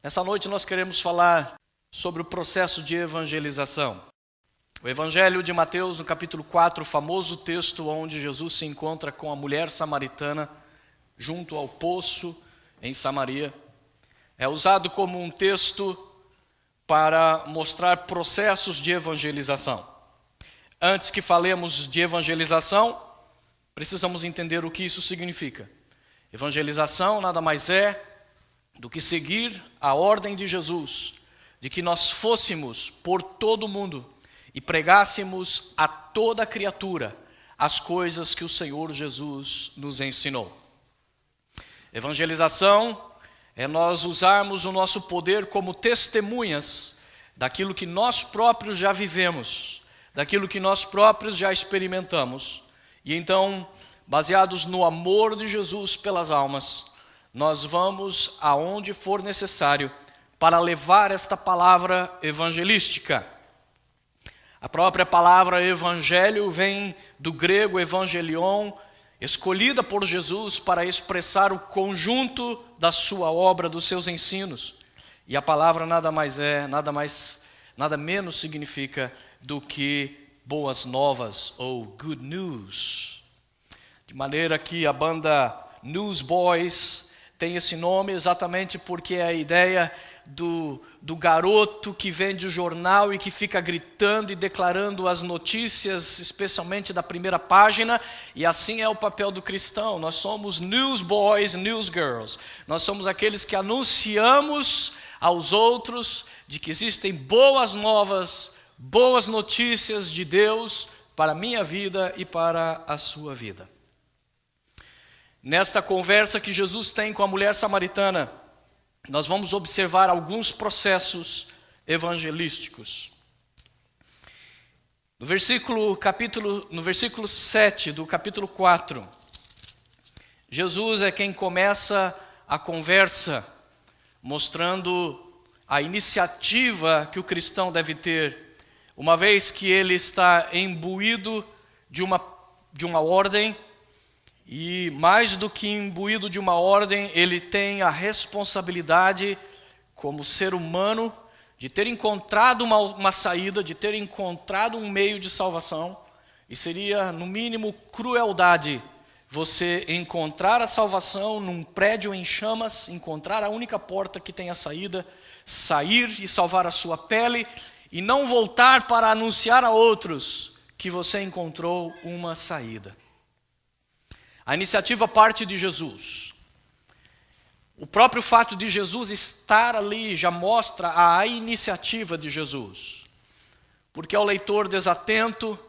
Essa noite nós queremos falar sobre o processo de evangelização. O Evangelho de Mateus, no capítulo 4, o famoso texto onde Jesus se encontra com a mulher samaritana junto ao poço em Samaria, é usado como um texto para mostrar processos de evangelização. Antes que falemos de evangelização, precisamos entender o que isso significa. Evangelização nada mais é do que seguir a ordem de Jesus, de que nós fôssemos por todo o mundo e pregássemos a toda criatura as coisas que o Senhor Jesus nos ensinou. Evangelização é nós usarmos o nosso poder como testemunhas daquilo que nós próprios já vivemos, daquilo que nós próprios já experimentamos. E então, baseados no amor de Jesus pelas almas, nós vamos aonde for necessário para levar esta palavra evangelística. A própria palavra evangelho vem do grego evangelion, escolhida por Jesus para expressar o conjunto da sua obra, dos seus ensinos. E a palavra nada menos significa do que boas novas ou good news. De maneira que a banda Newsboys tem esse nome exatamente porque é a ideia do garoto que vende o jornal e que fica gritando e declarando as notícias, especialmente da primeira página, e assim é o papel do cristão. Nós somos newsboys, newsgirls. Nós somos aqueles que anunciamos aos outros de que existem boas novas, boas notícias de Deus para a minha vida e para a sua vida. Nesta conversa que Jesus tem com a mulher samaritana, nós vamos observar alguns processos evangelísticos. No versículo 7 do capítulo 4, Jesus é quem começa a conversa, mostrando a iniciativa que o cristão deve ter, uma vez que ele está imbuído de uma ordem. E mais do que imbuído de uma ordem, ele tem a responsabilidade, como ser humano, de ter encontrado uma saída, de ter encontrado um meio de salvação. E seria, no mínimo, crueldade você encontrar a salvação num prédio em chamas, encontrar a única porta que tem a saída, sair e salvar a sua pele, e não voltar para anunciar a outros que você encontrou uma saída. A iniciativa parte de Jesus. O próprio fato de Jesus estar ali já mostra a iniciativa de Jesus. Porque ao leitor desatento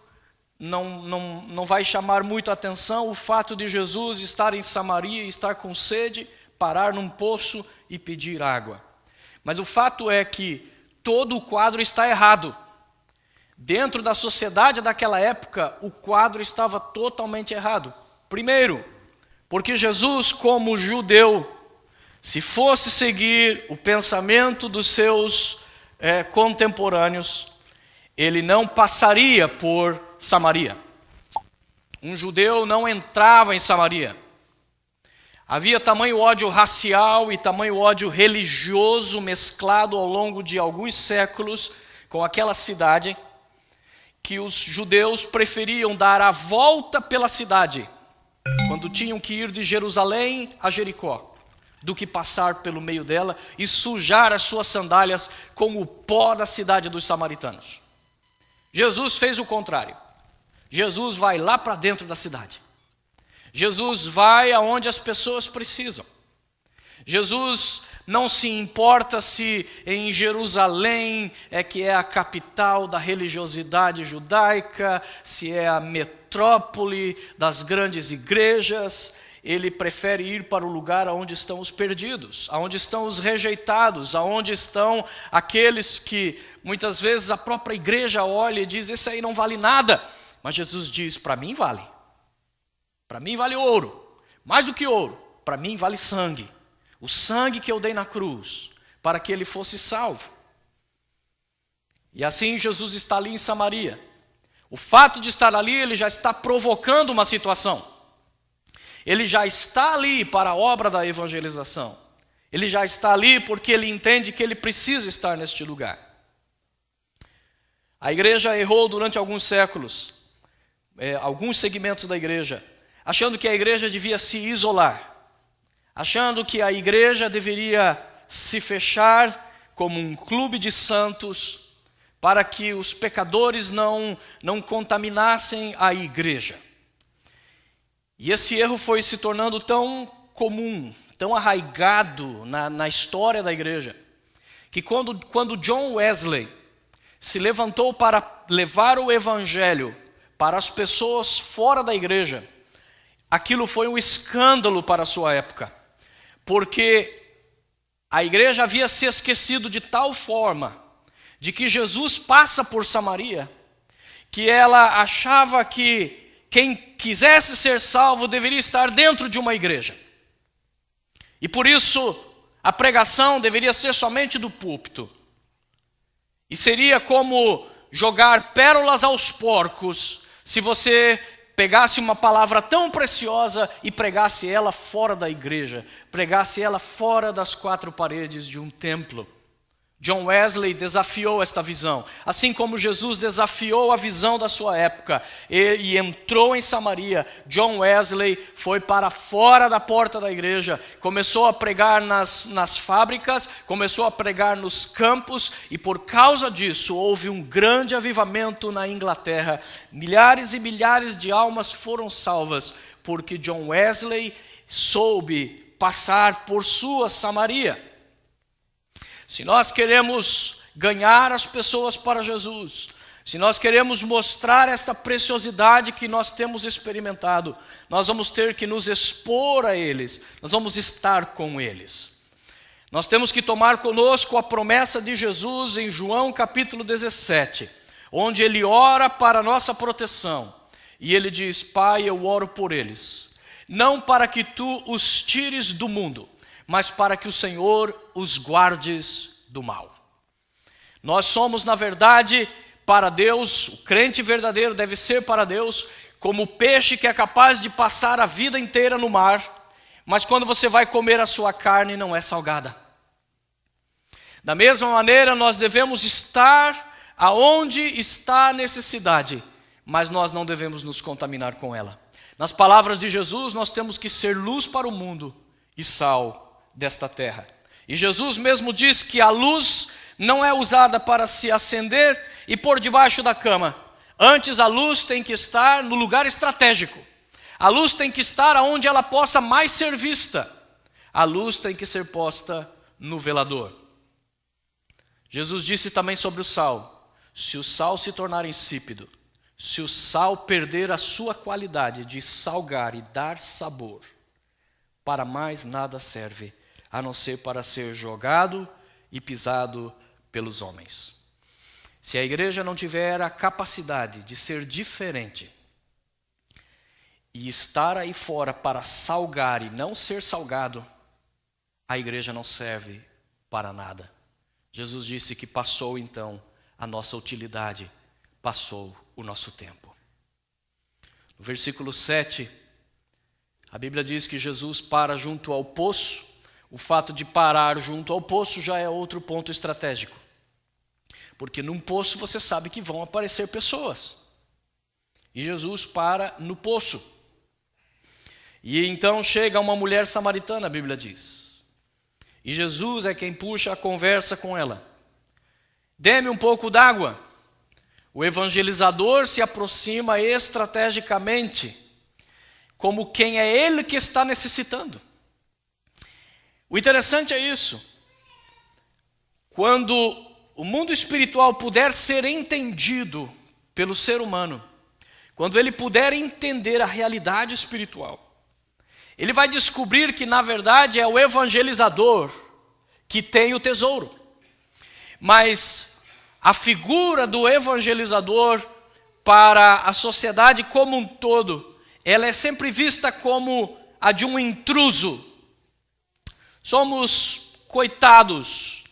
não vai chamar muito a atenção o fato de Jesus estar em Samaria, estar com sede, parar num poço e pedir água. Mas o fato é que todo o quadro está errado. Dentro da sociedade daquela época, o quadro estava totalmente errado. Primeiro, porque Jesus, como judeu, se fosse seguir o pensamento dos seus contemporâneos, ele não passaria por Samaria. Um judeu não entrava em Samaria. Havia tamanho ódio racial e tamanho ódio religioso mesclado ao longo de alguns séculos com aquela cidade, que os judeus preferiam dar a volta pela cidade quando tinham que ir de Jerusalém a Jericó, do que passar pelo meio dela e sujar as suas sandálias com o pó da cidade dos samaritanos. Jesus fez o contrário. Jesus vai lá para dentro da cidade. Jesus vai aonde as pessoas precisam. Jesus não se importa se em Jerusalém que é a capital da religiosidade judaica, se é a metrópole das grandes igrejas. Ele prefere ir para o lugar onde estão os perdidos, onde estão os rejeitados, onde estão aqueles que muitas vezes a própria igreja olha e diz: esse aí não vale nada. Mas Jesus diz: para mim vale. Para mim vale ouro. Mais do que ouro, para mim vale sangue. O sangue que eu dei na cruz, para que ele fosse salvo. E assim Jesus está ali em Samaria. O fato de estar ali, ele já está provocando uma situação. Ele já está ali para a obra da evangelização. Ele já está ali porque ele entende que ele precisa estar neste lugar. A igreja errou durante alguns séculos, alguns segmentos da igreja, achando que a igreja devia se isolar, achando que a igreja deveria se fechar como um clube de santos para que os pecadores não contaminassem a igreja. E esse erro foi se tornando tão comum, tão arraigado na história da igreja, que quando John Wesley se levantou para levar o evangelho para as pessoas fora da igreja, aquilo foi um escândalo para a sua época, porque a igreja havia se esquecido de tal forma de que Jesus passa por Samaria, que ela achava que quem quisesse ser salvo deveria estar dentro de uma igreja. E por isso a pregação deveria ser somente do púlpito. E seria como jogar pérolas aos porcos se você pegasse uma palavra tão preciosa e pregasse ela fora da igreja, pregasse ela fora das quatro paredes de um templo. John Wesley desafiou esta visão, assim como Jesus desafiou a visão da sua época e entrou em Samaria. John Wesley foi para fora da porta da igreja, começou a pregar nas fábricas, começou a pregar nos campos, e por causa disso houve um grande avivamento na Inglaterra. Milhares e milhares de almas foram salvas, porque John Wesley soube passar por sua Samaria. Se nós queremos ganhar as pessoas para Jesus, se nós queremos mostrar esta preciosidade que nós temos experimentado, nós vamos ter que nos expor a eles, nós vamos estar com eles. Nós temos que tomar conosco a promessa de Jesus em João capítulo 17, onde ele ora para a nossa proteção. E ele diz: Pai, eu oro por eles, não para que tu os tires do mundo, mas para que o Senhor os guardes do mal. Nós somos, na verdade, para Deus, o crente verdadeiro deve ser para Deus como o peixe que é capaz de passar a vida inteira no mar, mas quando você vai comer a sua carne não é salgada. Da mesma maneira, nós devemos estar aonde está a necessidade, mas nós não devemos nos contaminar com ela. Nas palavras de Jesus, nós temos que ser luz para o mundo e sal desta terra. E Jesus mesmo diz que a luz não é usada para se acender e pôr debaixo da cama. Antes, a luz tem que estar no lugar estratégico. A luz tem que estar onde ela possa mais ser vista. A luz tem que ser posta no velador. Jesus disse também sobre o sal: se o sal se tornar insípido, se o sal perder a sua qualidade de salgar e dar sabor, para mais nada serve, a não ser para ser jogado e pisado pelos homens. Se a igreja não tiver a capacidade de ser diferente e estar aí fora para salgar e não ser salgado, a igreja não serve para nada. Jesus disse que passou então a nossa utilidade, passou o nosso tempo. No versículo 7, a Bíblia diz que Jesus para junto ao poço. O fato de parar junto ao poço já é outro ponto estratégico. Porque num poço você sabe que vão aparecer pessoas. E Jesus para no poço. E então chega uma mulher samaritana, a Bíblia diz. E Jesus é quem puxa a conversa com ela. Dê-me um pouco d'água. O evangelizador se aproxima estrategicamente, como quem é ele que está necessitando. O interessante é isso. Quando o mundo espiritual puder ser entendido pelo ser humano, quando ele puder entender a realidade espiritual, ele vai descobrir que na verdade é o evangelizador que tem o tesouro. Mas a figura do evangelizador para a sociedade como um todo, ela é sempre vista como a de um intruso. Somos coitados,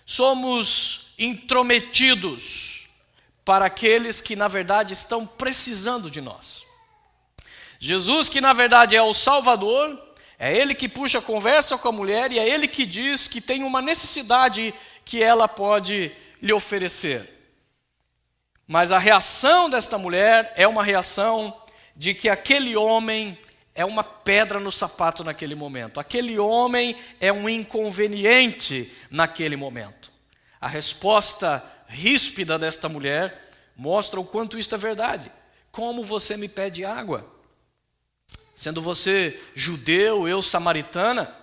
somos intrometidos para aqueles que na verdade estão precisando de nós. Jesus, que na verdade é o Salvador, É ele que puxa a conversa com a mulher e é ele que diz que tem uma necessidade que ela pode lhe oferecer. Mas a reação desta mulher é uma reação de que aquele homem é uma pedra no sapato naquele momento. Aquele homem é um inconveniente naquele momento. A resposta ríspida desta mulher mostra o quanto isto é verdade. Como você me pede água? Sendo você judeu, eu samaritana,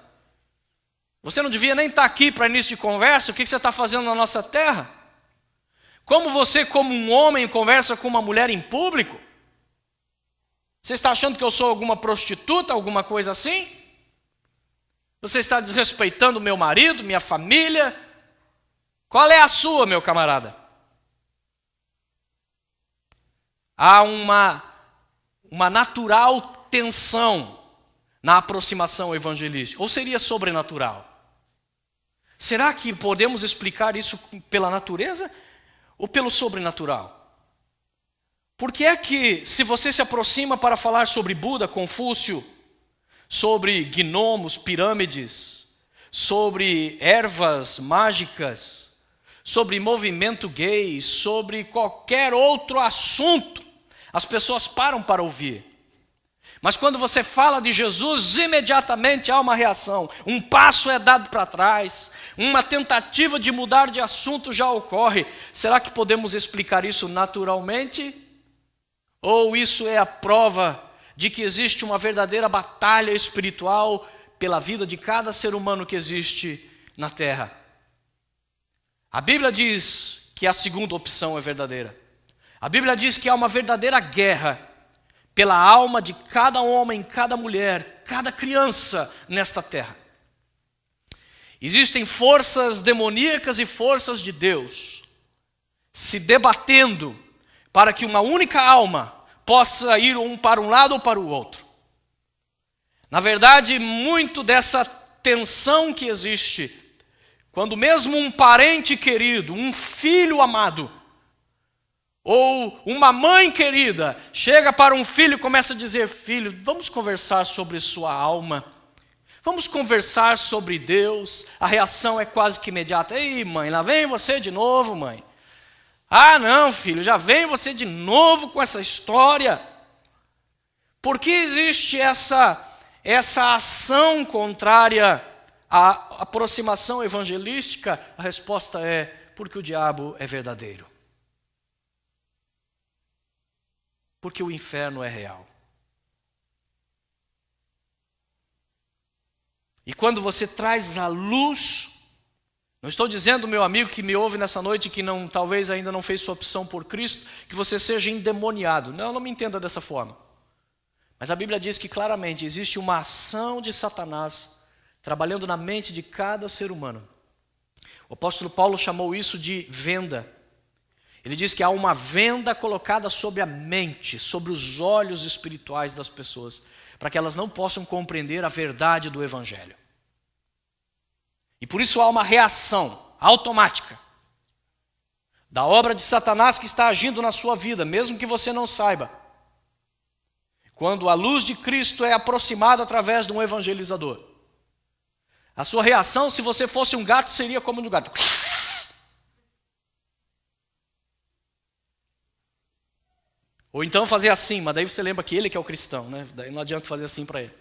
você não devia nem estar aqui para início de conversa. O que você está fazendo na nossa terra? Como você, como um homem, conversa com uma mulher em público? Você está achando que eu sou alguma prostituta, alguma coisa assim? Você está desrespeitando meu marido, minha família? Qual é a sua, meu camarada? Há uma natural tensão na aproximação evangelística. Ou seria sobrenatural? Será que podemos explicar isso pela natureza ou pelo sobrenatural? Por que é que, se você se aproxima para falar sobre Buda, Confúcio, sobre gnomos, pirâmides, sobre ervas mágicas, sobre movimento gay, sobre qualquer outro assunto, as pessoas param para ouvir? Mas quando você fala de Jesus, imediatamente há uma reação. Um passo é dado para trás. Uma tentativa de mudar de assunto já ocorre. Será que podemos explicar isso naturalmente? Ou isso é a prova de que existe uma verdadeira batalha espiritual pela vida de cada ser humano que existe na terra? A Bíblia diz que a segunda opção é verdadeira. A Bíblia diz que há uma verdadeira guerra pela alma de cada homem, cada mulher, cada criança nesta terra. Existem forças demoníacas e forças de Deus se debatendo para que uma única alma possa ir para um lado ou para o outro. Na verdade, muito dessa tensão que existe, quando mesmo um parente querido, um filho amado, ou uma mãe querida chega para um filho e começa a dizer: filho, vamos conversar sobre sua alma, vamos conversar sobre Deus. A reação é quase que imediata: ei, mãe, lá vem você de novo, mãe. Ah, não, filho, já vem você de novo com essa história. Por que existe essa ação contrária à aproximação evangelística? A resposta é: porque o diabo é verdadeiro. Porque o inferno é real. E quando você traz a luz, não estou dizendo, meu amigo que me ouve nessa noite, que talvez ainda não fez sua opção por Cristo, que você seja endemoniado. Não me entenda dessa forma. Mas a Bíblia diz que claramente existe uma ação de Satanás trabalhando na mente de cada ser humano. O apóstolo Paulo chamou isso de venda. Ele diz que há uma venda colocada sobre a mente, sobre os olhos espirituais das pessoas, para que elas não possam compreender a verdade do Evangelho. E por isso há uma reação automática da obra de Satanás que está agindo na sua vida, mesmo que você não saiba. Quando a luz de Cristo é aproximada através de um evangelizador, a sua reação, se você fosse um gato, seria como um gato. Ou então fazer assim, mas daí você lembra que ele que é o cristão, né? Daí não adianta fazer assim para ele.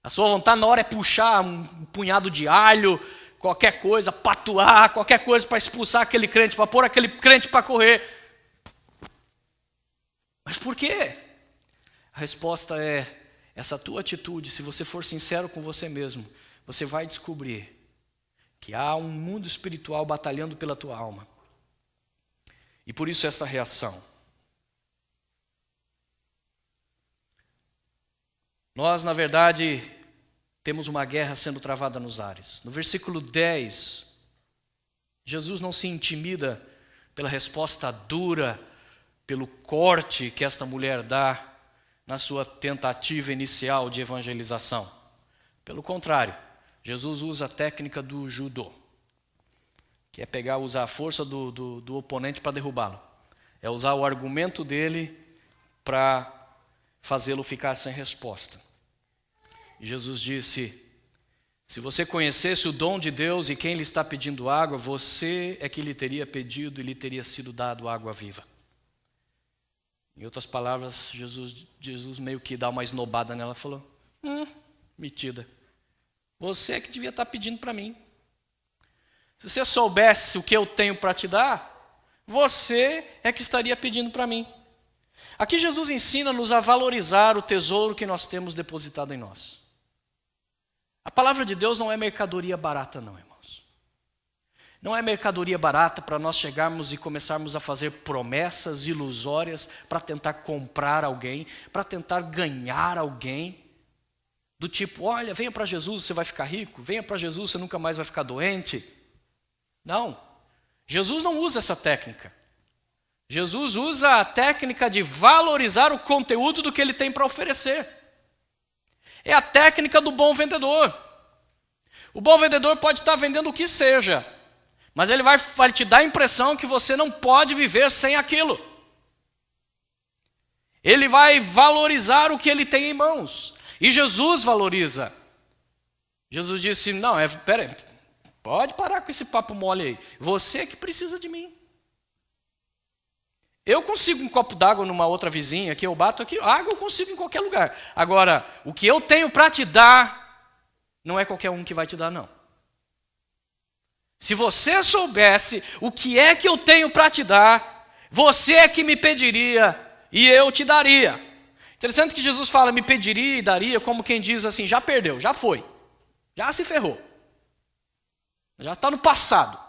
A sua vontade na hora é puxar um punhado de alho, qualquer coisa, patuar, qualquer coisa para expulsar aquele crente, para pôr aquele crente para correr. Mas por quê? A resposta é: essa tua atitude, se você for sincero com você mesmo, você vai descobrir que há um mundo espiritual batalhando pela tua alma. E por isso essa reação. Nós, na verdade, temos uma guerra sendo travada nos ares. No versículo 10, Jesus não se intimida pela resposta dura, pelo corte que esta mulher dá na sua tentativa inicial de evangelização. Pelo contrário, Jesus usa a técnica do judô, que é usar a força do oponente para derrubá-lo. É usar o argumento dele para fazê-lo ficar sem resposta. E Jesus disse: se você conhecesse o dom de Deus e quem lhe está pedindo água, você é que lhe teria pedido e lhe teria sido dado água viva. Em outras palavras, Jesus meio que dá uma esnobada nela e falou: metida, você é que devia estar pedindo para mim. Se você soubesse o que eu tenho para te dar, você é que estaria pedindo para mim. Aqui Jesus ensina-nos a valorizar o tesouro que nós temos depositado em nós. A palavra de Deus não é mercadoria barata não, irmãos. Não é mercadoria barata para nós chegarmos e começarmos a fazer promessas ilusórias para tentar comprar alguém, para tentar ganhar alguém. Do tipo, olha, venha para Jesus, você vai ficar rico. Venha para Jesus, você nunca mais vai ficar doente. Não, Jesus não usa essa técnica. Jesus usa a técnica de valorizar o conteúdo do que ele tem para oferecer. É a técnica do bom vendedor. O bom vendedor pode estar vendendo o que seja, mas ele vai te dar a impressão que você não pode viver sem aquilo. Ele vai valorizar o que ele tem em mãos. E Jesus valoriza. Jesus disse: não, peraí, pode parar com esse papo mole aí. Você que precisa de mim. Eu consigo um copo d'água numa outra vizinha, que eu bato aqui, água eu consigo em qualquer lugar. Agora, o que eu tenho para te dar, não é qualquer um que vai te dar, não. Se você soubesse o que é que eu tenho para te dar, você é que me pediria e eu te daria. Interessante que Jesus fala me pediria e daria, como quem diz assim, já perdeu, já foi, já se ferrou. Já está no passado.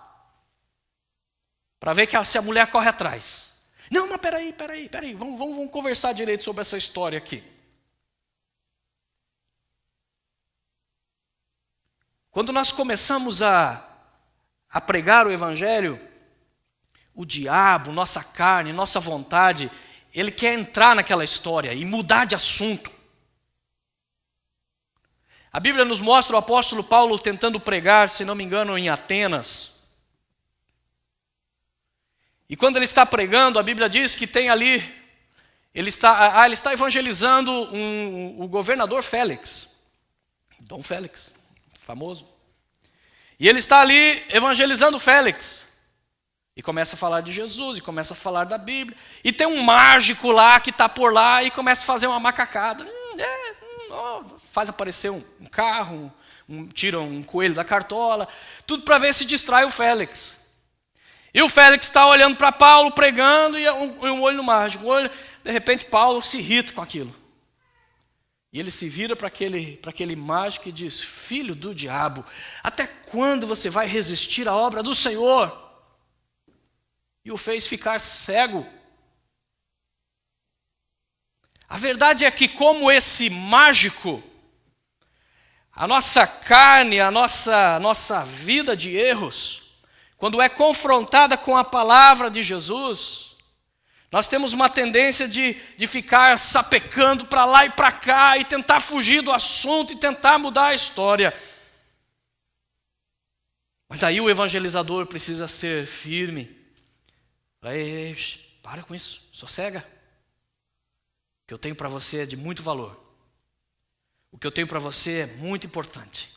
Para ver se a mulher corre atrás. Não, mas peraí, vamos conversar direito sobre essa história aqui. Quando nós começamos a pregar o Evangelho, o diabo, nossa carne, nossa vontade, ele quer entrar naquela história e mudar de assunto. A Bíblia nos mostra o apóstolo Paulo tentando pregar, se não me engano, em Atenas. E quando ele está pregando, a Bíblia diz que tem ali, ele está evangelizando o governador Félix, Dom Félix, famoso. E ele está ali evangelizando Félix. E começa a falar de Jesus, e começa a falar da Bíblia. E tem um mágico lá que está por lá e começa a fazer uma macacada. Faz aparecer um carro, tira um coelho da cartola, tudo para ver se distrai o Félix. E o Félix está olhando para Paulo, pregando, e um olho no mágico. De repente, Paulo se irrita com aquilo. E ele se vira para aquele mágico e diz: filho do diabo, até quando você vai resistir à obra do Senhor? E o fez ficar cego. A verdade é que, como esse mágico, a nossa carne, a nossa vida de erros, quando é confrontada com a palavra de Jesus, nós temos uma tendência de ficar sapecando para lá e para cá e tentar fugir do assunto e tentar mudar a história. Mas aí o evangelizador precisa ser firme. Para com isso, sossega. O que eu tenho para você é de muito valor. O que eu tenho para você é muito importante.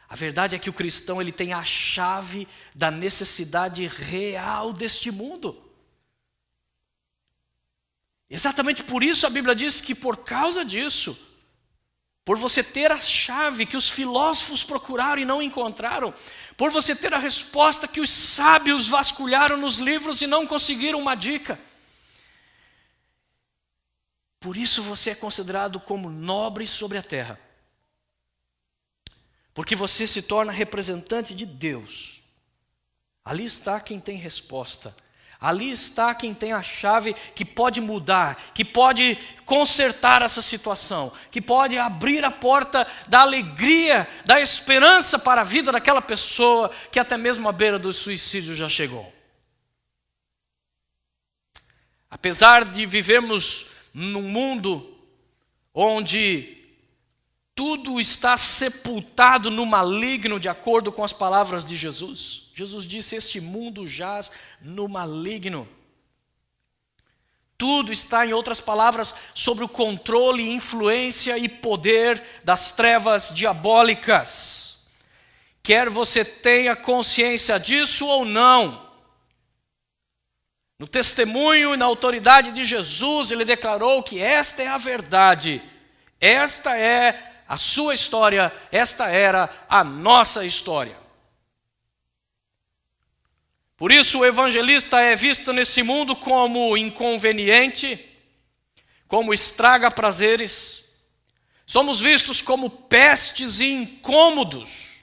A verdade é que o cristão ele tem a chave da necessidade real deste mundo. Exatamente por isso a Bíblia diz que por causa disso, por você ter a chave que os filósofos procuraram e não encontraram, por você ter a resposta que os sábios vasculharam nos livros e não conseguiram uma dica, por isso você é considerado como nobre sobre a terra. Porque você se torna representante de Deus. Ali está quem tem resposta. Ali está quem tem a chave que pode mudar, que pode consertar essa situação, que pode abrir a porta da alegria, da esperança para a vida daquela pessoa que até mesmo à beira do suicídio já chegou. Apesar de vivermos num mundo onde tudo está sepultado no maligno, de acordo com as palavras de Jesus. Jesus disse: este mundo jaz no maligno. Tudo está, em outras palavras, sobre o controle, influência e poder das trevas diabólicas. Quer você tenha consciência disso ou não. No testemunho e na autoridade de Jesus, ele declarou que esta é a verdade. Esta é a sua história, esta era a nossa história. Por isso o evangelista é visto nesse mundo como inconveniente, como estraga prazeres. Somos vistos como pestes e incômodos.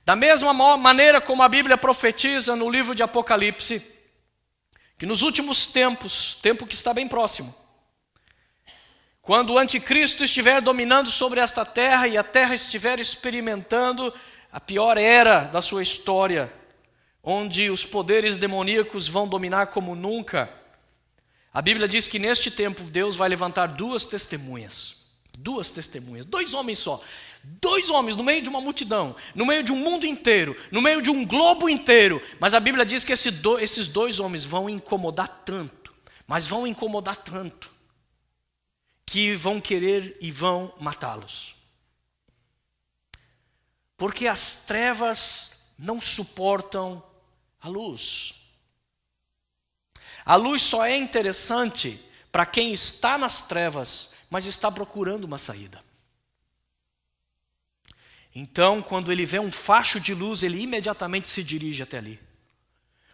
Da mesma maneira como a Bíblia profetiza no livro de Apocalipse, que nos últimos tempos, tempo que está bem próximo, quando o anticristo estiver dominando sobre esta terra e a terra estiver experimentando a pior era da sua história, onde os poderes demoníacos vão dominar como nunca, a Bíblia diz que neste tempo Deus vai levantar duas testemunhas, 2 homens só, 2 homens no meio de uma multidão, no meio de um mundo inteiro, no meio de um globo inteiro, mas a Bíblia diz que esses 2 homens vão incomodar tanto, mas vão incomodar tanto, que vão querer e vão matá-los. Porque as trevas não suportam a luz. A luz só é interessante para quem está nas trevas, mas está procurando uma saída. Então, quando ele vê um facho de luz, ele imediatamente se dirige até ali.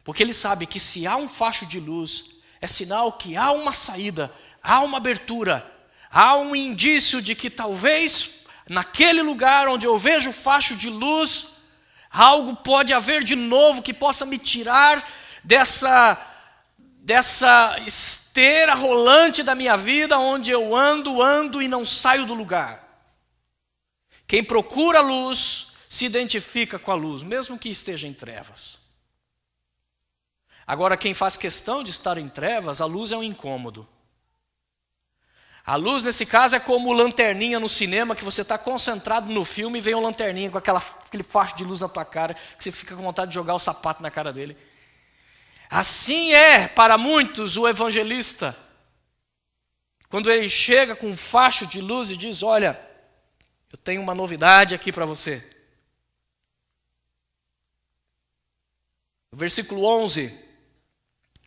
Porque ele sabe que se há um facho de luz, é sinal que há uma saída, há uma abertura, há um indício de que talvez naquele lugar onde eu vejo o facho de luz, algo pode haver de novo que possa me tirar dessa esteira rolante da minha vida, onde eu ando e não saio do lugar. Quem procura a luz se identifica com a luz, mesmo que esteja em trevas. Agora, quem faz questão de estar em trevas, a luz é um incômodo. A luz, nesse caso, é como lanterninha no cinema, que você está concentrado no filme e vem uma lanterninha com aquele facho de luz na tua cara, que você fica com vontade de jogar o sapato na cara dele. Assim é para muitos o evangelista. Quando ele chega com um facho de luz e diz: olha, eu tenho uma novidade aqui para você. No versículo 11,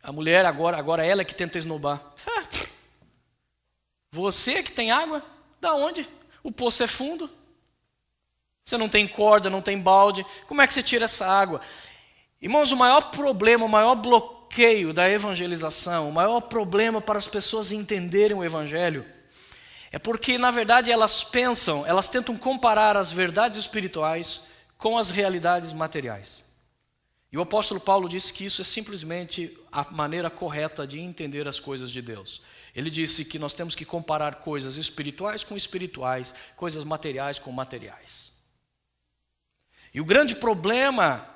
a mulher agora ela é que tenta esnobar. Você que tem água? Da onde? O poço é fundo. Você não tem corda, não tem balde. Como é que você tira essa água? Irmãos, o maior problema, o maior bloqueio da evangelização, o maior problema para as pessoas entenderem o evangelho, é porque, na verdade, elas tentam comparar as verdades espirituais com as realidades materiais. E o apóstolo Paulo disse que isso é simplesmente a maneira correta de entender as coisas de Deus. Ele disse que nós temos que comparar coisas espirituais com espirituais, coisas materiais com materiais. E o grande problema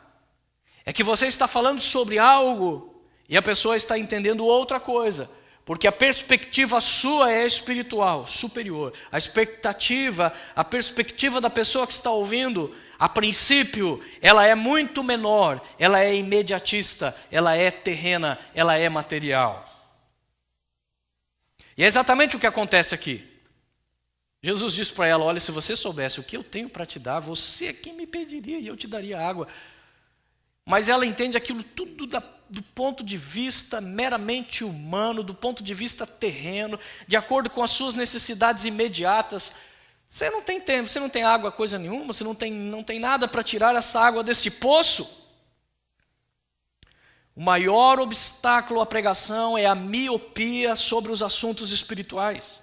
é que você está falando sobre algo e a pessoa está entendendo outra coisa, porque a perspectiva sua é espiritual, superior. A perspectiva da pessoa que está ouvindo, a princípio, ela é muito menor, ela é imediatista, ela é terrena, ela é material. E é exatamente o que acontece aqui. Jesus disse para ela: olha, se você soubesse o que eu tenho para te dar, você é quem me pediria e eu te daria água. Mas ela entende aquilo tudo do ponto de vista meramente humano, do ponto de vista terreno, de acordo com as suas necessidades imediatas. Você não tem tempo, você não tem água, coisa nenhuma, você não tem nada para tirar essa água desse poço. O maior obstáculo à pregação é a miopia sobre os assuntos espirituais.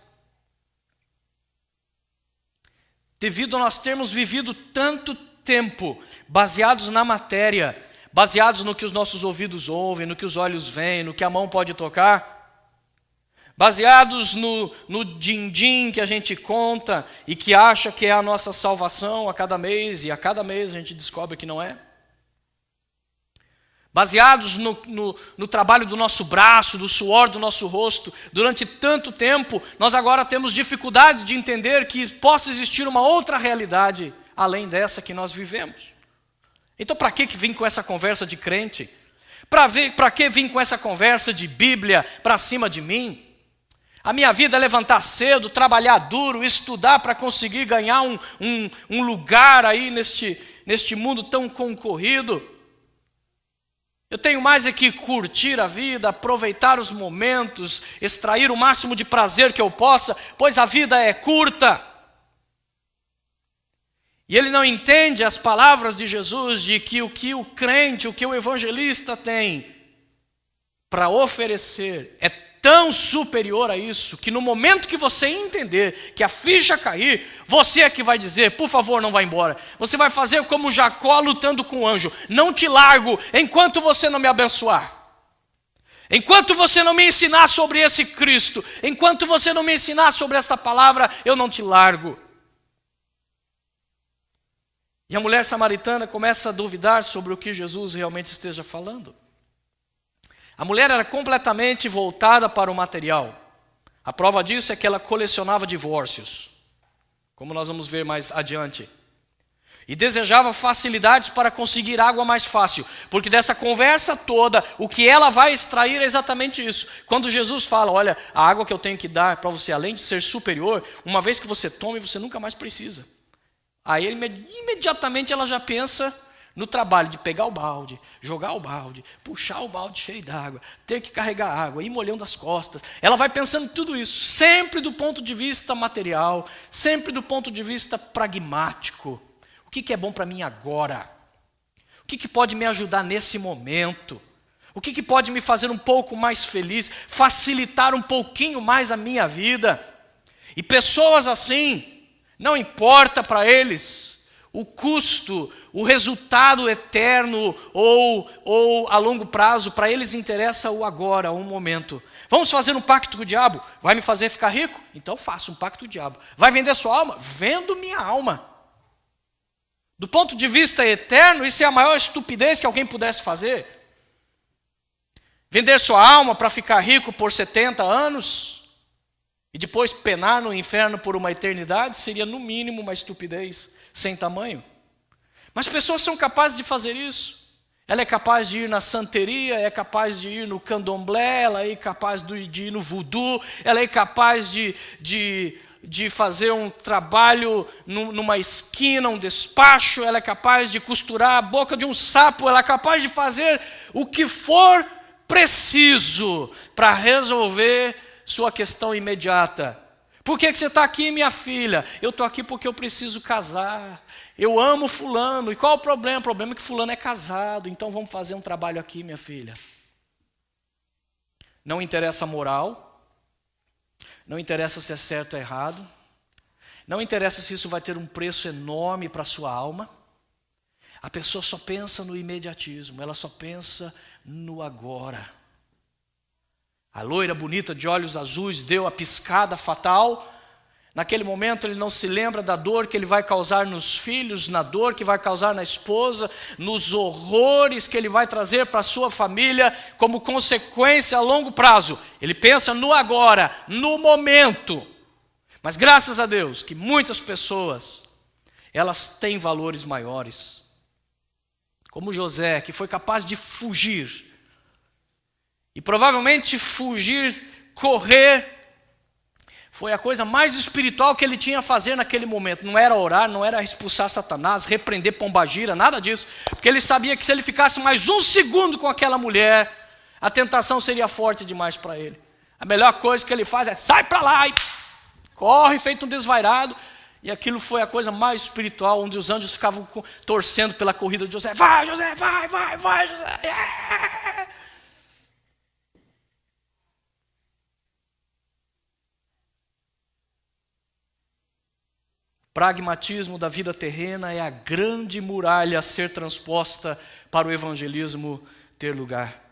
Devido a nós termos vivido tanto tempo baseados na matéria, baseados no que os nossos ouvidos ouvem, no que os olhos veem, no que a mão pode tocar, baseados no din-din que a gente conta e que acha que é a nossa salvação a cada mês, e a cada mês a gente descobre que não é. Baseados no trabalho do nosso braço, do suor do nosso rosto, durante tanto tempo, nós agora temos dificuldade de entender que possa existir uma outra realidade além dessa que nós vivemos. Então, para que vir com essa conversa de crente? Para que vir com essa conversa de Bíblia para cima de mim? A minha vida é levantar cedo, trabalhar duro, estudar para conseguir ganhar um lugar aí neste mundo tão concorrido. Eu tenho mais é que curtir a vida, aproveitar os momentos, extrair o máximo de prazer que eu possa, pois a vida é curta. E ele não entende as palavras de Jesus de que o crente, o que o evangelista tem para oferecer é tão superior a isso, que no momento que você entender que a ficha cair, você é que vai dizer, por favor, não vá embora. Você vai fazer como Jacó lutando com o anjo, não te largo enquanto você não me abençoar. Enquanto você não me ensinar sobre esse Cristo, enquanto você não me ensinar sobre esta palavra, eu não te largo. E a mulher samaritana começa a duvidar sobre o que Jesus realmente esteja falando. A mulher era completamente voltada para o material. A prova disso é que ela colecionava divórcios, como nós vamos ver mais adiante. E desejava facilidades para conseguir água mais fácil, porque dessa conversa toda, o que ela vai extrair é exatamente isso. Quando Jesus fala, olha, a água que eu tenho que dar para você, além de ser superior, uma vez que você tome, você nunca mais precisa. Aí imediatamente ela já pensa no trabalho de pegar o balde, jogar o balde, puxar o balde cheio d'água, ter que carregar água, ir molhando as costas. Ela vai pensando tudo isso, sempre do ponto de vista material, sempre do ponto de vista pragmático. O que é bom para mim agora? O que pode me ajudar nesse momento? O que pode me fazer um pouco mais feliz, facilitar um pouquinho mais a minha vida? E pessoas assim, não importa para eles o custo, o resultado eterno ou a longo prazo, para eles interessa o agora, o momento. Vamos fazer um pacto com o diabo? Vai me fazer ficar rico? Então faça um pacto com o diabo. Vai vender sua alma? Vendo minha alma. Do ponto de vista eterno, isso é a maior estupidez que alguém pudesse fazer. Vender sua alma para ficar rico por 70 anos e depois penar no inferno por uma eternidade seria no mínimo uma estupidez sem tamanho. Mas pessoas são capazes de fazer isso. Ela é capaz de ir na santeria, é capaz de ir no candomblé, ela é capaz de ir no voodoo, ela é capaz de fazer um trabalho numa esquina, um despacho, ela é capaz de costurar a boca de um sapo, ela é capaz de fazer o que for preciso para resolver sua questão imediata. Por que você está aqui, minha filha? Eu estou aqui porque eu preciso casar. Eu amo fulano. E qual o problema? O problema é que fulano é casado. Então vamos fazer um trabalho aqui, minha filha. Não interessa a moral. Não interessa se é certo ou errado. Não interessa se isso vai ter um preço enorme para a sua alma. A pessoa só pensa no imediatismo. Ela só pensa no agora. A loira bonita de olhos azuis deu a piscada fatal. Naquele momento ele não se lembra da dor que ele vai causar nos filhos, na dor que vai causar na esposa, nos horrores que ele vai trazer para a sua família como consequência a longo prazo. Ele pensa no agora, no momento. Mas graças a Deus que muitas pessoas, elas têm valores maiores. Como José, que foi capaz de fugir. E provavelmente fugir, correr, foi a coisa mais espiritual que ele tinha a fazer naquele momento. Não era orar, não era expulsar Satanás, repreender pombagira, nada disso. Porque ele sabia que se ele ficasse mais um segundo com aquela mulher, a tentação seria forte demais para ele. A melhor coisa que ele faz é, sai para lá, e corre feito um desvairado. E aquilo foi a coisa mais espiritual, onde os anjos ficavam torcendo pela corrida de José. Vai, José, vai, José. Yeah! Pragmatismo da vida terrena é a grande muralha a ser transposta para o evangelismo ter lugar.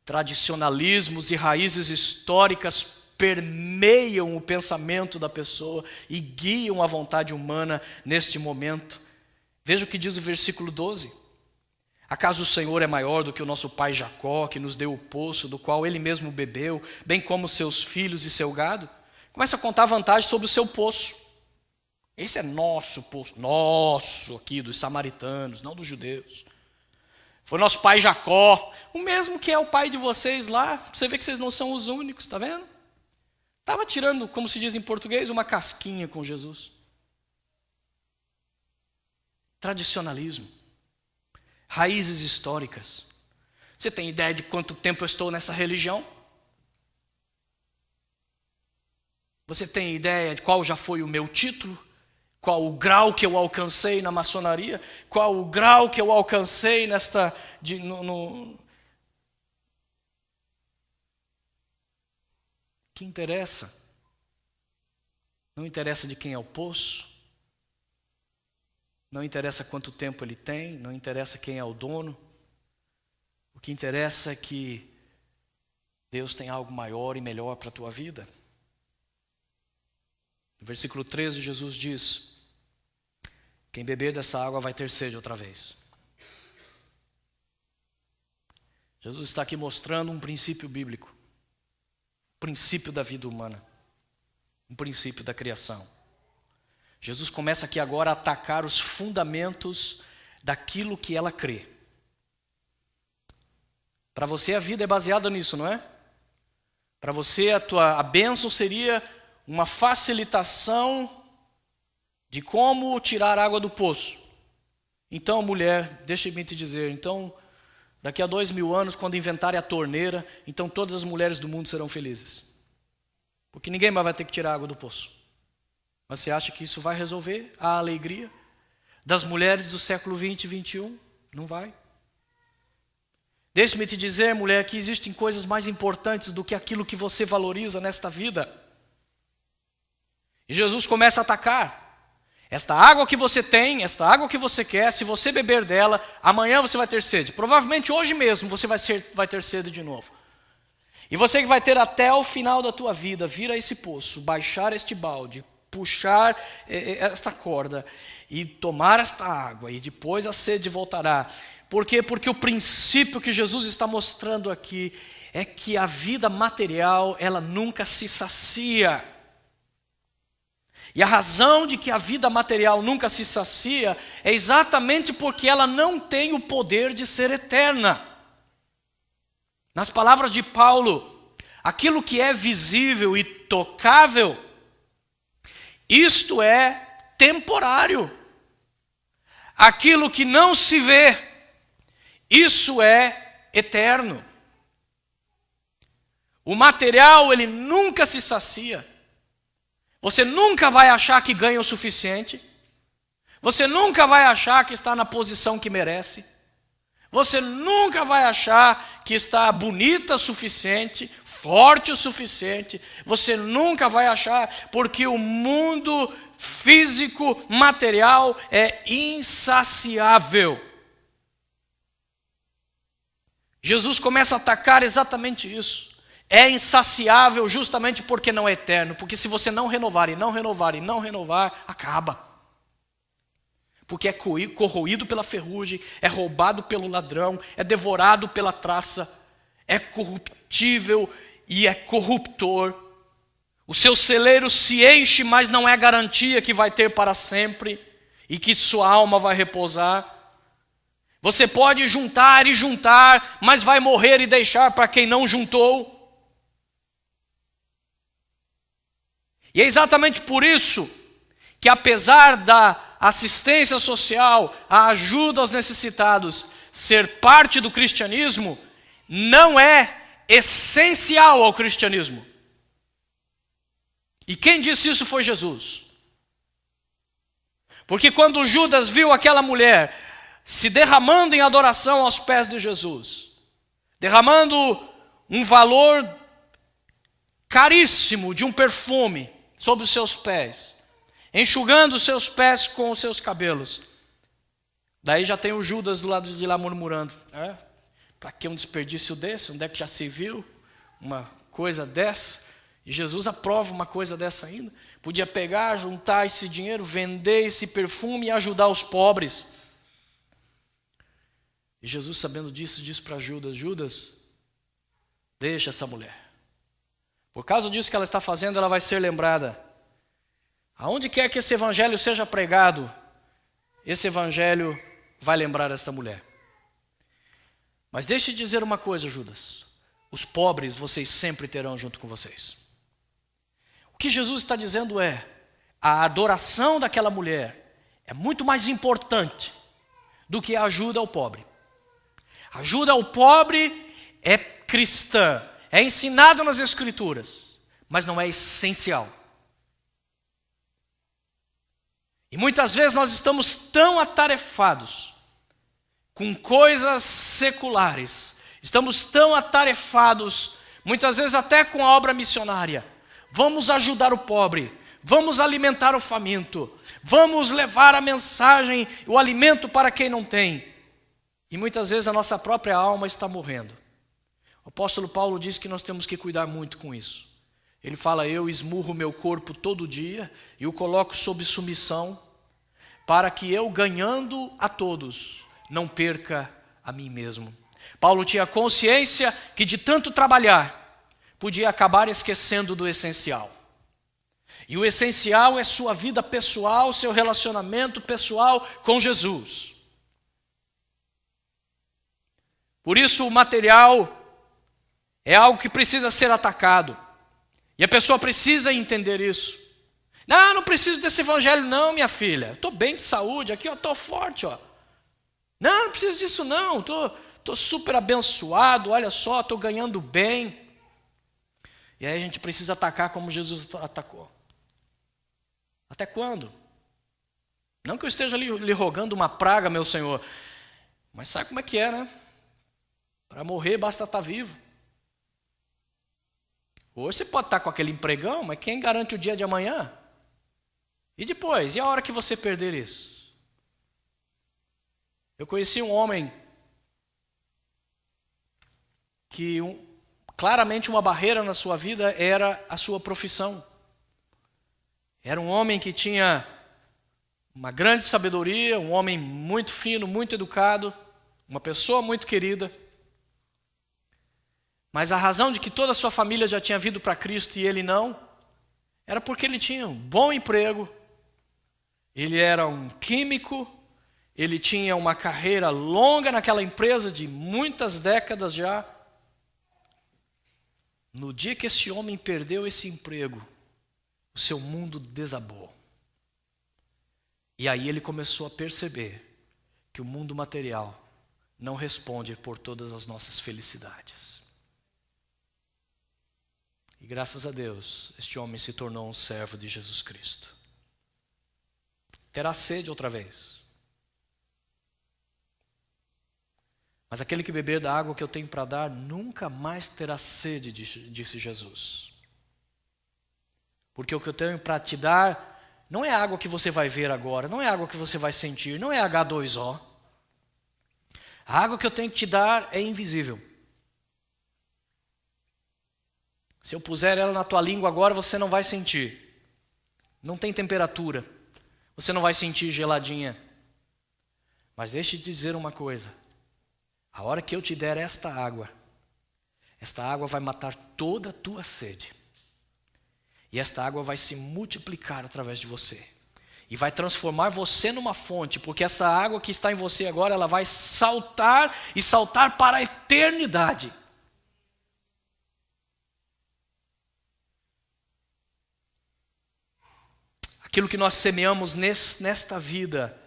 Tradicionalismos e raízes históricas permeiam o pensamento da pessoa e guiam a vontade humana neste momento. Veja o que diz o versículo 12. Acaso o Senhor é maior do que o nosso pai Jacó, que nos deu o poço, do qual ele mesmo bebeu, bem como seus filhos e seu gado? Começa a contar vantagem sobre o seu poço. Esse é nosso poço, nosso aqui, dos samaritanos, não dos judeus. Foi nosso pai Jacó, o mesmo que é o pai de vocês lá. Você vê que vocês não são os únicos, está vendo? Estava tirando, como se diz em português, uma casquinha com Jesus. Tradicionalismo. Raízes históricas. Você tem ideia de quanto tempo eu estou nessa religião? Você tem ideia de qual já foi o meu título? Qual o grau que eu alcancei na maçonaria? Qual o grau que eu alcancei nesta... Que interessa? Não interessa de quem é o poço. Não interessa quanto tempo ele tem. Não interessa quem é o dono. O que interessa é que Deus tem algo maior e melhor para a tua vida. No versículo 13, Jesus diz: quem beber dessa água vai ter sede outra vez. Jesus está aqui mostrando um princípio bíblico. Um princípio da vida humana. Um princípio da criação. Jesus começa aqui agora a atacar os fundamentos daquilo que ela crê. Para você a vida é baseada nisso, não é? Para você a bênção seria uma facilitação de como tirar água do poço. Então, mulher, deixa-me te dizer, então, daqui a 2000 anos, quando inventarem a torneira, então todas as mulheres do mundo serão felizes. Porque ninguém mais vai ter que tirar água do poço. Mas você acha que isso vai resolver a alegria das mulheres do século 20 e 21? Não vai. Deixe-me te dizer, mulher, que existem coisas mais importantes do que aquilo que você valoriza nesta vida. E Jesus começa a atacar. Esta água que você tem, esta água que você quer, se você beber dela, amanhã você vai ter sede. Provavelmente hoje mesmo você vai ter sede de novo. E você que vai ter até o final da tua vida, vir a esse poço, baixar este balde, puxar esta corda e tomar esta água, e depois a sede voltará. Por quê? Porque o princípio que Jesus está mostrando aqui é que a vida material, ela nunca se sacia. E a razão de que a vida material nunca se sacia é exatamente porque ela não tem o poder de ser eterna. Nas palavras de Paulo, aquilo que é visível e tocável, isto é temporário. Aquilo que não se vê, isso é eterno. O material, ele nunca se sacia. Você nunca vai achar que ganha o suficiente. Você nunca vai achar que está na posição que merece. Você nunca vai achar que está bonita o suficiente, forte o suficiente. Você nunca vai achar, porque o mundo físico, material é insaciável. Jesus começa a atacar exatamente isso. É insaciável justamente porque não é eterno. Porque se você não renovar e não renovar e não renovar, acaba. Porque é corroído pela ferrugem, é roubado pelo ladrão, é devorado pela traça, é corruptível e é corruptor. O seu celeiro se enche, mas não é garantia que vai ter para sempre e que sua alma vai repousar. Você pode juntar e juntar, mas vai morrer e deixar para quem não juntou. E é exatamente por isso que, apesar da assistência social, a ajuda aos necessitados ser parte do cristianismo, não é essencial ao cristianismo. E quem disse isso foi Jesus. Porque quando Judas viu aquela mulher se derramando em adoração aos pés de Jesus, derramando um valor caríssimo de um perfume sobre os seus pés, enxugando os seus pés com os seus cabelos. Daí já tem o Judas do lado de lá murmurando: para que um desperdício desse? Onde é que já se viu uma coisa dessa? E Jesus aprova uma coisa dessa ainda. Podia pegar, juntar esse dinheiro, vender esse perfume e ajudar os pobres. E Jesus, sabendo disso, disse para Judas: Judas, deixa essa mulher. Por causa disso que ela está fazendo, ela vai ser lembrada. Aonde quer que esse evangelho seja pregado, esse evangelho vai lembrar esta mulher. Mas deixe eu dizer uma coisa, Judas. Os pobres vocês sempre terão junto com vocês. O que Jesus está dizendo é, a adoração daquela mulher é muito mais importante do que a ajuda ao pobre. A ajuda ao pobre é cristã, é ensinada nas Escrituras, mas não é essencial. E muitas vezes nós estamos tão atarefados com coisas seculares, estamos tão atarefados, muitas vezes até com a obra missionária. Vamos ajudar o pobre, vamos alimentar o faminto, vamos levar a mensagem, o alimento para quem não tem. E muitas vezes a nossa própria alma está morrendo. O apóstolo Paulo diz que nós temos que cuidar muito com isso. Ele fala, eu esmurro meu corpo todo dia e o coloco sob submissão, para que eu, ganhando a todos, não perca a mim mesmo. Paulo tinha consciência que de tanto trabalhar, podia acabar esquecendo do essencial. E o essencial é sua vida pessoal, seu relacionamento pessoal com Jesus. Por isso o material é algo que precisa ser atacado. E a pessoa precisa entender isso. Não preciso desse evangelho não, minha filha. Estou bem de saúde, aqui eu estou forte. Ó. Não preciso disso não, estou super abençoado, olha só, estou ganhando bem. E aí a gente precisa atacar como Jesus atacou. Até quando? Não que eu esteja lhe rogando uma praga, meu Senhor, mas sabe como é que é, né? Para morrer basta estar vivo. Hoje você pode estar com aquele empregão, mas quem garante o dia de amanhã? E depois? E a hora que você perder isso? Eu conheci um homem que claramente uma barreira na sua vida era a sua profissão. Era um homem que tinha uma grande sabedoria, um homem muito fino, muito educado, uma pessoa muito querida. Mas a razão de que toda a sua família já tinha vindo para Cristo e ele não, era porque ele tinha um bom emprego, ele era um químico, ele tinha uma carreira longa naquela empresa de muitas décadas já. No dia que esse homem perdeu esse emprego, o seu mundo desabou. E aí ele começou a perceber que o mundo material não responde por todas as nossas felicidades. E graças a Deus, este homem se tornou um servo de Jesus Cristo. Terá sede outra vez. Mas aquele que beber da água que eu tenho para dar, nunca mais terá sede, disse Jesus. Porque o que eu tenho para te dar, não é água que você vai ver agora, não é água que você vai sentir, não é H2O. A água que eu tenho que te dar é invisível. Se eu puser ela na tua língua agora, você não vai sentir. Não tem temperatura. Você não vai sentir geladinha. Mas deixa eu te dizer uma coisa. A hora que eu te der esta água vai matar toda a tua sede. E esta água vai se multiplicar através de você. E vai transformar você numa fonte, porque esta água que está em você agora, ela vai saltar e saltar para a eternidade. Aquilo que nós semeamos nesta vida,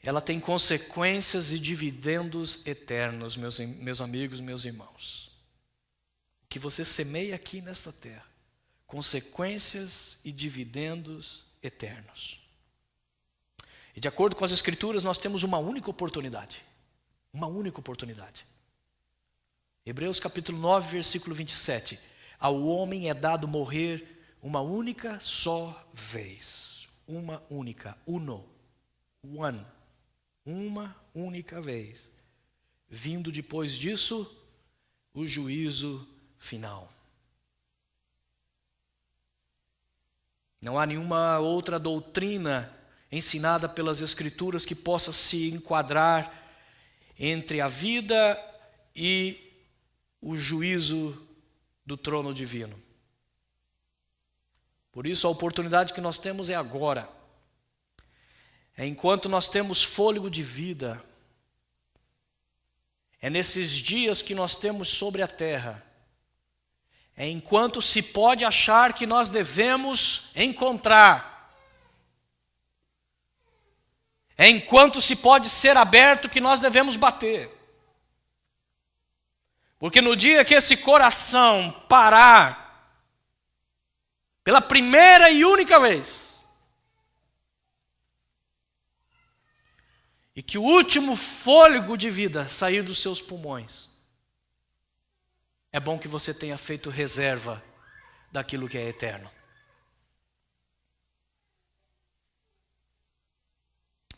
ela tem consequências e dividendos eternos, meus amigos, meus irmãos. O que você semeia aqui nesta terra, consequências e dividendos eternos. E de acordo com as Escrituras, nós temos uma única oportunidade. Uma única oportunidade. Hebreus capítulo 9, versículo 27. Ao homem é dado morrer uma única só vez. Uma única, one. Uma única vez. Vindo depois disso, o juízo final. Não há nenhuma outra doutrina ensinada pelas Escrituras que possa se enquadrar entre a vida e o juízo do trono divino. Por isso a oportunidade que nós temos é agora. É enquanto nós temos fôlego de vida. é nesses dias que nós temos sobre a terra, é enquanto se pode achar que nós devemos encontrar, é enquanto se pode ser aberto que nós devemos bater. Porque no dia que esse coração parar, pela primeira e única vez, e que o último fôlego de vida sair dos seus pulmões, é bom que você tenha feito reserva daquilo que é eterno.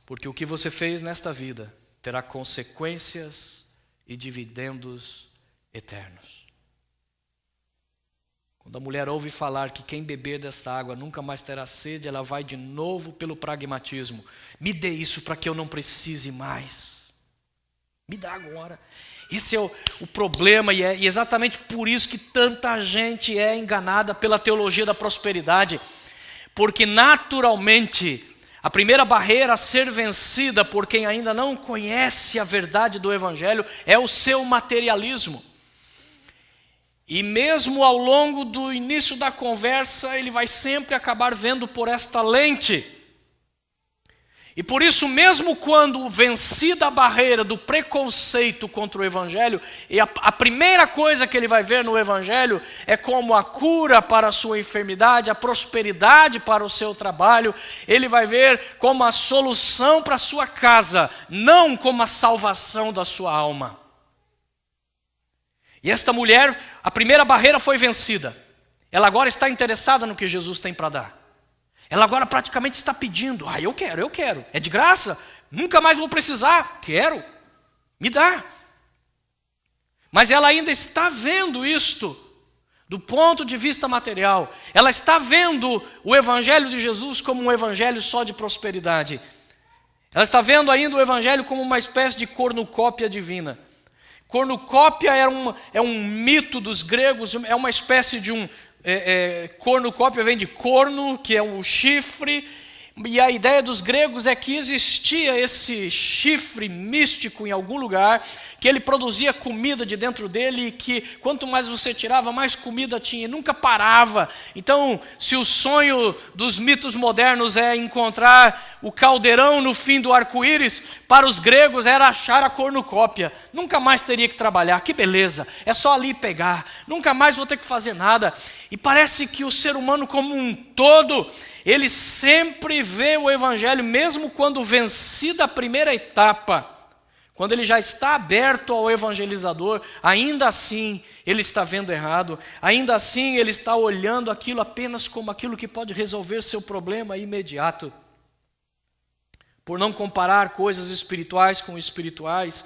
Porque o que você fez nesta vida terá consequências e dividendos eternos. Quando a mulher ouve falar que quem beber dessa água nunca mais terá sede, ela vai de novo pelo pragmatismo. Me dê isso para que eu não precise mais. Me dá agora. Esse é o problema e é exatamente por isso que tanta gente é enganada pela teologia da prosperidade. Porque naturalmente a primeira barreira a ser vencida por quem ainda não conhece a verdade do Evangelho é o seu materialismo. E mesmo ao longo do início da conversa, ele vai sempre acabar vendo por esta lente. E por isso, mesmo quando vencida a barreira do preconceito contra o Evangelho, e a primeira coisa que ele vai ver no Evangelho é como a cura para a sua enfermidade, a prosperidade para o seu trabalho, ele vai ver como a solução para a sua casa, não como a salvação da sua alma. E esta mulher, a primeira barreira foi vencida. Ela agora está interessada no que Jesus tem para dar. Ela agora praticamente está pedindo. Eu quero. É de graça? Nunca mais vou precisar. Quero. Me dá. Mas ela ainda está vendo isto do ponto de vista material. Ela está vendo o Evangelho de Jesus como um evangelho só de prosperidade. Ela está vendo ainda o Evangelho como uma espécie de cornucópia divina. Cornucópia é um mito dos gregos, é uma espécie de cornucópia vem de corno, que é um chifre, e a ideia dos gregos é que existia esse chifre místico em algum lugar, que ele produzia comida de dentro dele, e que quanto mais você tirava, mais comida tinha, e nunca parava. Então, se o sonho dos mitos modernos é encontrar o caldeirão no fim do arco-íris, para os gregos era achar a cornucópia. Nunca mais teria que trabalhar, que beleza, é só ali pegar, nunca mais vou ter que fazer nada. E parece que o ser humano como um todo, ele sempre vê o Evangelho, mesmo quando vencida a primeira etapa, quando ele já está aberto ao evangelizador, ainda assim ele está vendo errado, ainda assim ele está olhando aquilo apenas como aquilo que pode resolver seu problema imediato. Por não comparar coisas espirituais com espirituais,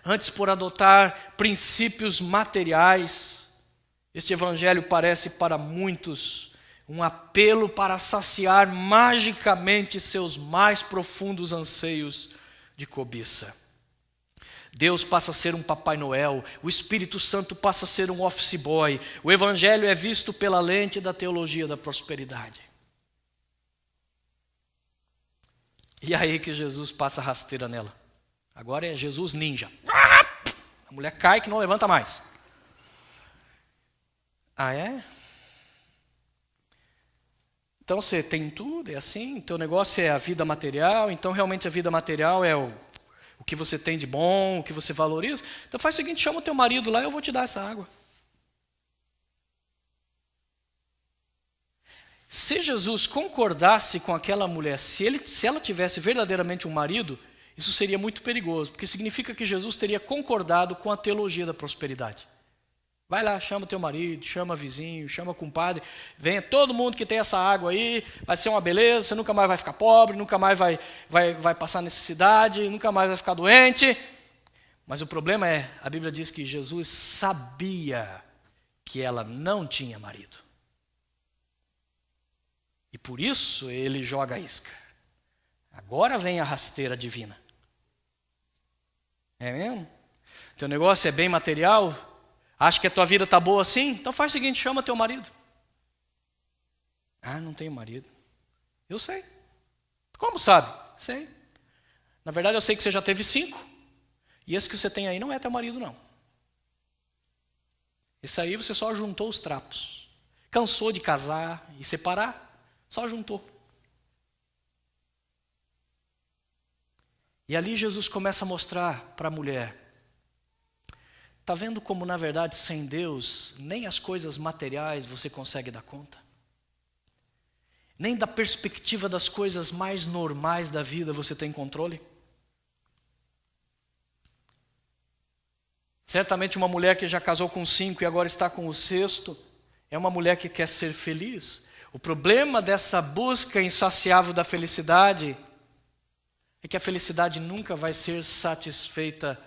antes por adotar princípios materiais, este Evangelho parece para muitos um apelo para saciar magicamente seus mais profundos anseios de cobiça. Deus passa a ser um Papai Noel, o Espírito Santo passa a ser um office boy, o Evangelho é visto pela lente da teologia da prosperidade. E aí que Jesus passa a rasteira nela. Agora é Jesus ninja. A mulher cai que não levanta mais. Ah, é? Então você tem tudo, é assim, teu negócio é a vida material, então realmente a vida material é o que você tem de bom, o que você valoriza. Então faz o seguinte, chama o teu marido lá e eu vou te dar essa água. Se Jesus concordasse com aquela mulher, se ela tivesse verdadeiramente um marido, isso seria muito perigoso, porque significa que Jesus teria concordado com a teologia da prosperidade. Vai lá, chama teu marido, chama vizinho, chama compadre, venha todo mundo que tem essa água aí, vai ser uma beleza, você nunca mais vai ficar pobre, nunca mais vai passar necessidade, nunca mais vai ficar doente. Mas o problema é, a Bíblia diz que Jesus sabia que ela não tinha marido. E por isso ele joga a isca. Agora vem a rasteira divina. É mesmo? Teu negócio é bem material? Acha que a tua vida está boa assim? Então faz o seguinte, chama teu marido. Ah, não tenho marido. Eu sei. Como sabe? Sei. Na verdade eu sei que você já teve 5. E esse que você tem aí não é teu marido, não. Esse aí você só juntou os trapos. Cansou de casar e separar, só juntou. E ali Jesus começa a mostrar para a mulher: está vendo como, na verdade, sem Deus, nem as coisas materiais você consegue dar conta? Nem da perspectiva das coisas mais normais da vida você tem controle? Certamente uma mulher que já casou com 5 e agora está com o 6º, é uma mulher que quer ser feliz. O problema dessa busca insaciável da felicidade é que a felicidade nunca vai ser satisfeita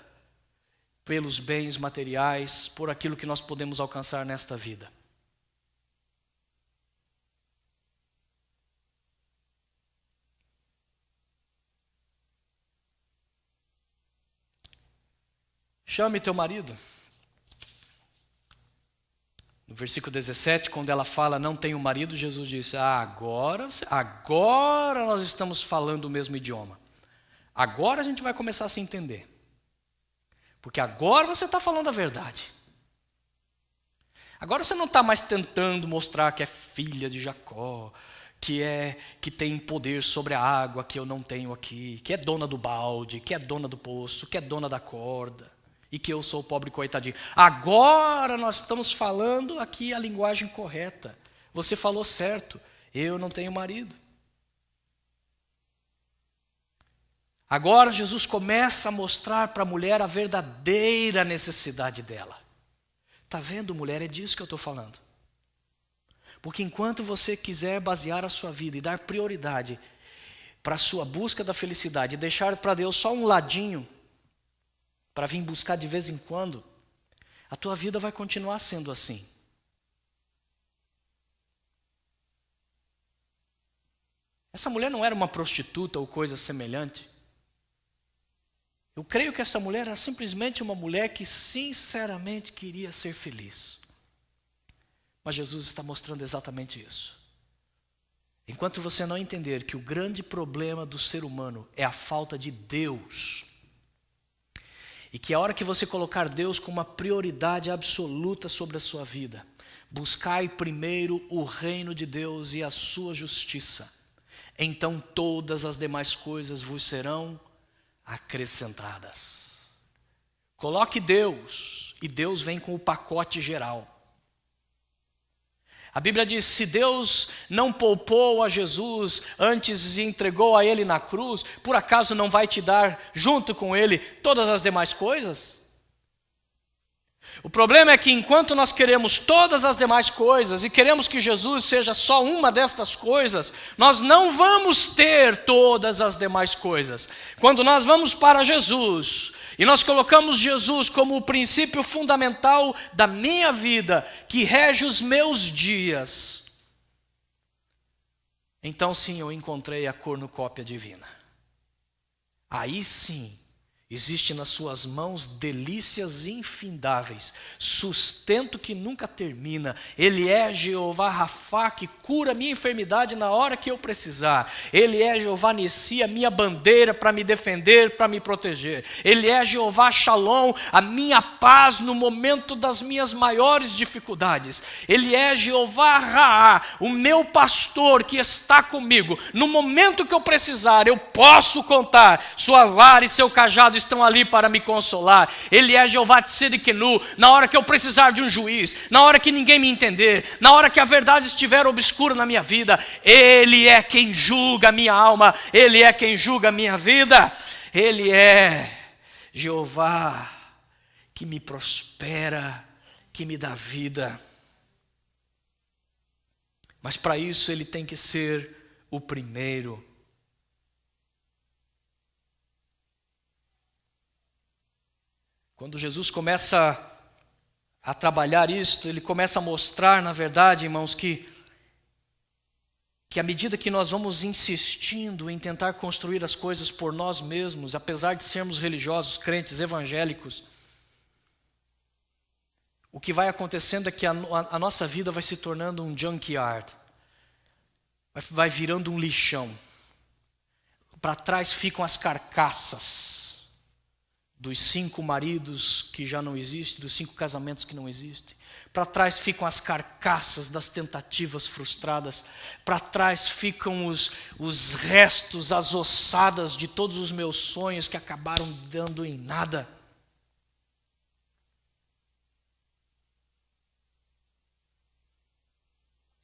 pelos bens materiais, por aquilo que nós podemos alcançar nesta vida. Chame teu marido. No versículo 17, quando ela fala não tenho marido, Jesus disse: agora nós estamos falando o mesmo idioma. Agora a gente vai começar a se entender. Porque agora você está falando a verdade. Agora você não está mais tentando mostrar que é filha de Jacó, que tem poder sobre a água que eu não tenho aqui, que é dona do balde, que é dona do poço, que é dona da corda, e que eu sou o pobre coitadinho. Agora nós estamos falando aqui a linguagem correta. Você falou certo, eu não tenho marido. Agora Jesus começa a mostrar para a mulher a verdadeira necessidade dela. Está vendo, mulher? É disso que eu estou falando. Porque enquanto você quiser basear a sua vida e dar prioridade para a sua busca da felicidade, e deixar para Deus só um ladinho, para vir buscar de vez em quando, a tua vida vai continuar sendo assim. Essa mulher não era uma prostituta ou coisa semelhante. Eu creio que essa mulher era simplesmente uma mulher que sinceramente queria ser feliz. Mas Jesus está mostrando exatamente isso. Enquanto você não entender que o grande problema do ser humano é a falta de Deus, e que a hora que você colocar Deus como uma prioridade absoluta sobre a sua vida, buscai primeiro o reino de Deus e a sua justiça, então todas as demais coisas vos serão acrescentadas. Coloque Deus, e Deus vem com o pacote geral. A Bíblia diz: se Deus não poupou a Jesus, antes entregou a Ele na cruz, por acaso não vai te dar junto com Ele todas as demais coisas? O problema é que enquanto nós queremos todas as demais coisas e queremos que Jesus seja só uma destas coisas, nós não vamos ter todas as demais coisas. Quando nós vamos para Jesus e nós colocamos Jesus como o princípio fundamental da minha vida, que rege os meus dias, então sim eu encontrei a cornucópia divina. Aí sim, existe nas suas mãos delícias infindáveis, sustento que nunca termina. Ele é Jeová Rafá, que cura a minha enfermidade na hora que eu precisar. Ele é Jeová Nissi, a minha bandeira para me defender, para me proteger. Ele é Jeová Shalom, a minha paz no momento das minhas maiores dificuldades. Ele é Jeová Raá, o meu pastor que está comigo. No momento que eu precisar, eu posso contar. Sua vara e seu cajado estão ali para me consolar. Ele é Jeová Tsidkenu, na hora que eu precisar de um juiz, na hora que ninguém me entender, na hora que a verdade estiver obscura na minha vida, Ele é quem julga a minha alma, Ele é quem julga a minha vida. Ele é Jeová que me prospera, que me dá vida. Mas para isso Ele tem que ser o primeiro. Quando Jesus começa a trabalhar isto, Ele começa a mostrar, na verdade, irmãos, que à medida que nós vamos insistindo em tentar construir as coisas por nós mesmos, apesar de sermos religiosos, crentes, evangélicos, o que vai acontecendo é que a nossa vida vai se tornando um junkyard, vai virando um lixão. Para trás ficam as carcaças dos 5 maridos que já não existem, dos 5 casamentos que não existem. Para trás ficam as carcaças das tentativas frustradas. Para trás ficam os restos, as ossadas de todos os meus sonhos que acabaram dando em nada.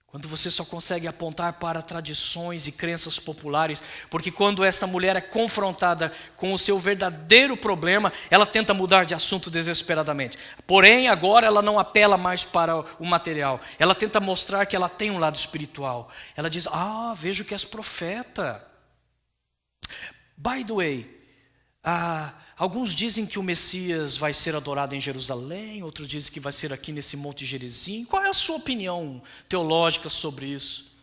Quando você só consegue apontar para tradições e crenças populares, porque quando esta mulher é confrontada com o seu verdadeiro problema, ela tenta mudar de assunto desesperadamente. Porém, agora ela não apela mais para o material. Ela tenta mostrar que ela tem um lado espiritual. Ela diz, vejo que és profeta. By the way, alguns dizem que o Messias vai ser adorado em Jerusalém, outros dizem que vai ser aqui nesse Monte Gerizim. Qual é a sua opinião teológica sobre isso?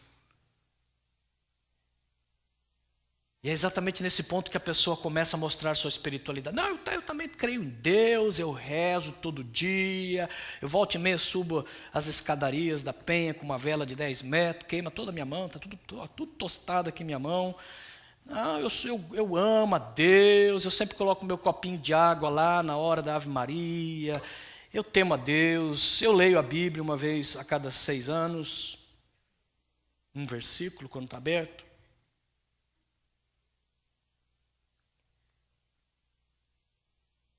E é exatamente nesse ponto que a pessoa começa a mostrar sua espiritualidade. Não, eu também creio em Deus, eu rezo todo dia, eu volto e meia subo as escadarias da Penha com uma vela de 10 metros, queima toda a minha mão, está tudo tostado aqui minha mão. Não, eu amo a Deus, eu sempre coloco meu copinho de água lá na hora da Ave Maria, eu temo a Deus, eu leio a Bíblia uma vez a cada 6 anos, um versículo quando está aberto.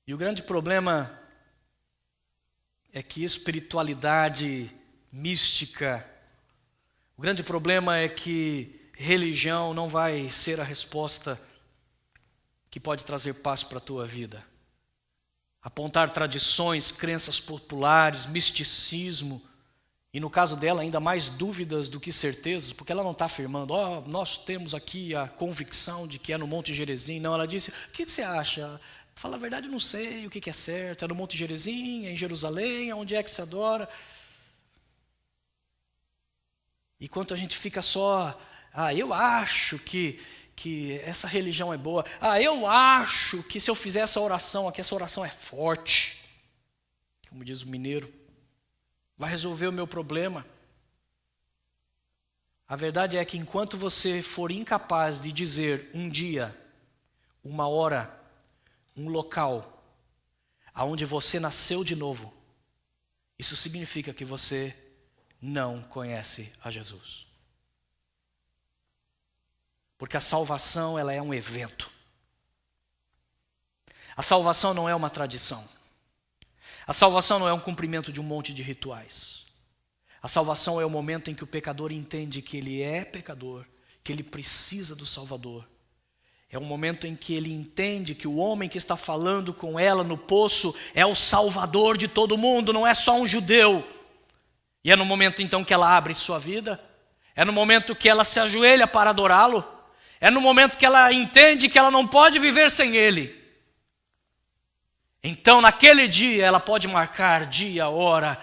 E o grande problema é que espiritualidade mística, o grande problema é que religião não vai ser a resposta que pode trazer paz para a tua vida. Apontar tradições, crenças populares, misticismo, e no caso dela ainda mais dúvidas do que certezas, porque ela não está afirmando, nós temos aqui a convicção de que é no Monte Gerizim. Não, ela disse, o que você acha? Fala a verdade, eu não sei o que é certo, é no Monte Gerizim, é em Jerusalém, onde é que se adora? E quando a gente fica só... eu acho que essa religião é boa. Eu acho que se eu fizer essa oração aqui, essa oração é forte. Como diz o mineiro. Vai resolver o meu problema. A verdade é que enquanto você for incapaz de dizer um dia, uma hora, um local, aonde você nasceu de novo, isso significa que você não conhece a Jesus. Porque a salvação, ela é um evento. A salvação não é uma tradição. A salvação não é um cumprimento de um monte de rituais. A salvação é o momento em que o pecador entende que ele é pecador, que ele precisa do Salvador. É o momento em que ele entende que o homem que está falando com ela no poço é o Salvador de todo mundo, não é só um judeu. E é no momento então que ela abre sua vida, é no momento que ela se ajoelha para adorá-lo, é no momento que ela entende que ela não pode viver sem ele. Então naquele dia ela pode marcar dia, hora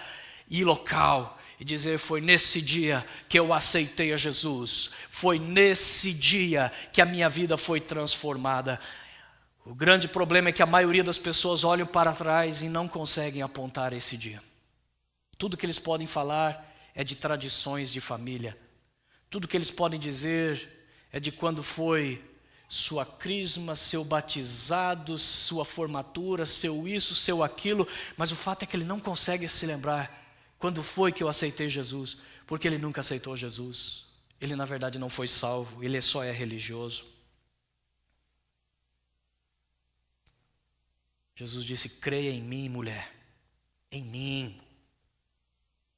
e local e dizer, foi nesse dia que eu aceitei a Jesus, foi nesse dia que a minha vida foi transformada. O grande problema é que a maioria das pessoas olham para trás e não conseguem apontar esse dia. Tudo que eles podem falar é de tradições de família. Tudo que eles podem dizer é de quando foi sua crisma, seu batizado, sua formatura, seu isso, seu aquilo. Mas o fato é que ele não consegue se lembrar quando foi que eu aceitei Jesus, porque ele nunca aceitou Jesus. Ele na verdade não foi salvo, ele só é religioso. Jesus disse, creia em mim, mulher, em mim.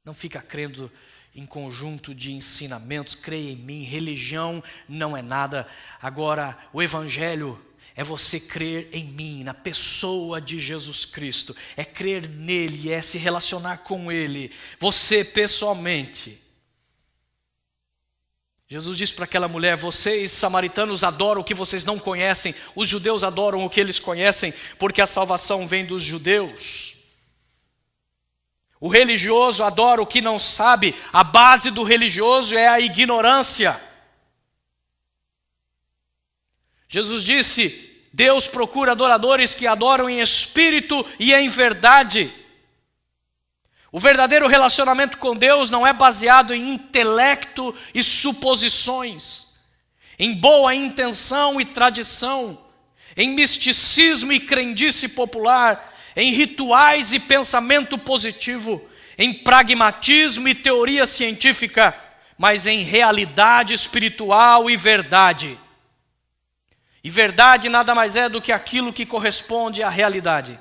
Não fica crendo em conjunto de ensinamentos, creia em mim, religião não é nada. Agora, o evangelho é você crer em mim, na pessoa de Jesus Cristo. É crer nele, é se relacionar com ele, você pessoalmente. Jesus disse para aquela mulher, vocês samaritanos adoram o que vocês não conhecem, os judeus adoram o que eles conhecem, porque a salvação vem dos judeus. O religioso adora o que não sabe, a base do religioso é a ignorância. Jesus disse, Deus procura adoradores que adoram em espírito e em verdade. O verdadeiro relacionamento com Deus não é baseado em intelecto e suposições, em boa intenção e tradição. em misticismo e crendice popular, em rituais e pensamento positivo, em pragmatismo e teoria científica, mas em realidade espiritual e verdade. E verdade nada mais é do que aquilo que corresponde à realidade.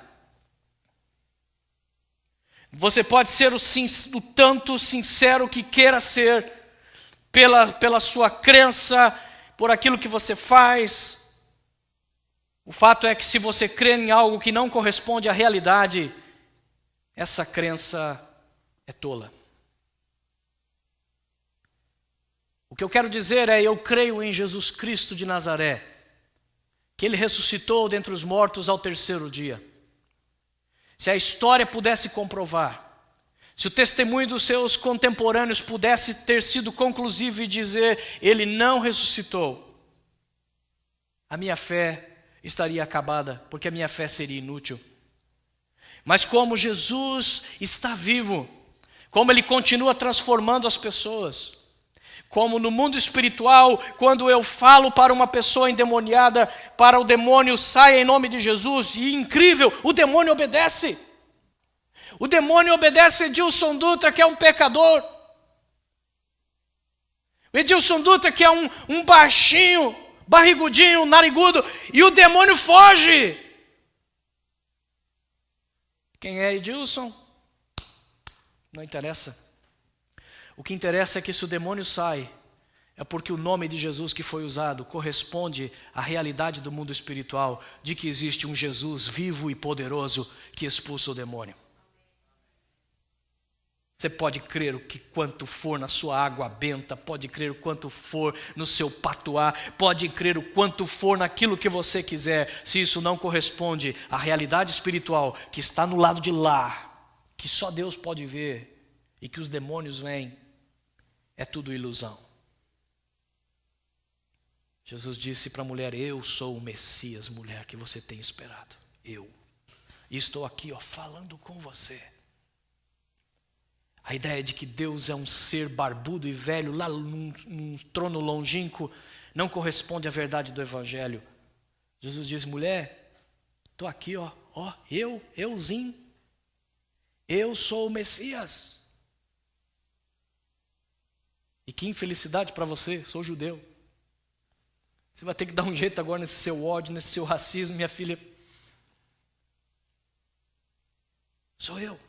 Você pode ser o tanto sincero que queira ser, pela sua crença, por aquilo que você faz. O fato é que se você crê em algo que não corresponde à realidade, essa crença é tola. O que eu quero dizer é, eu creio em Jesus Cristo de Nazaré, que Ele ressuscitou dentre os mortos ao terceiro dia. Se a história pudesse comprovar, se o testemunho dos seus contemporâneos pudesse ter sido conclusivo e dizer, Ele não ressuscitou, a minha fé estaria acabada, porque a minha fé seria inútil. Mas como Jesus está vivo, como Ele continua transformando as pessoas, como no mundo espiritual, quando eu falo para uma pessoa endemoniada, para o demônio sai em nome de Jesus, e incrível, o demônio obedece. O demônio obedece a Edilson Dutra, que é um pecador. O Edilson Dutra, que é um baixinho, barrigudinho, narigudo, e o demônio foge. Quem é Edilson? Não interessa. O que interessa é que se o demônio sai, é porque o nome de Jesus que foi usado corresponde à realidade do mundo espiritual, de que existe um Jesus vivo e poderoso que expulsa o demônio. Você pode crer o que quanto for na sua água benta, pode crer o quanto for no seu patuá, pode crer o quanto for naquilo que você quiser, se isso não corresponde à realidade espiritual que está no lado de lá, que só Deus pode ver e que os demônios veem, é tudo ilusão. Jesus disse para a mulher, eu sou o Messias, mulher, que você tem esperado. Eu. E estou aqui, falando com você. A ideia de que Deus é um ser barbudo e velho, lá num trono longínquo, não corresponde à verdade do Evangelho. Jesus diz, mulher, estou aqui, euzinho. Eu sou o Messias. E que infelicidade para você, sou judeu. Você vai ter que dar um jeito agora nesse seu ódio, nesse seu racismo, minha filha. Sou eu.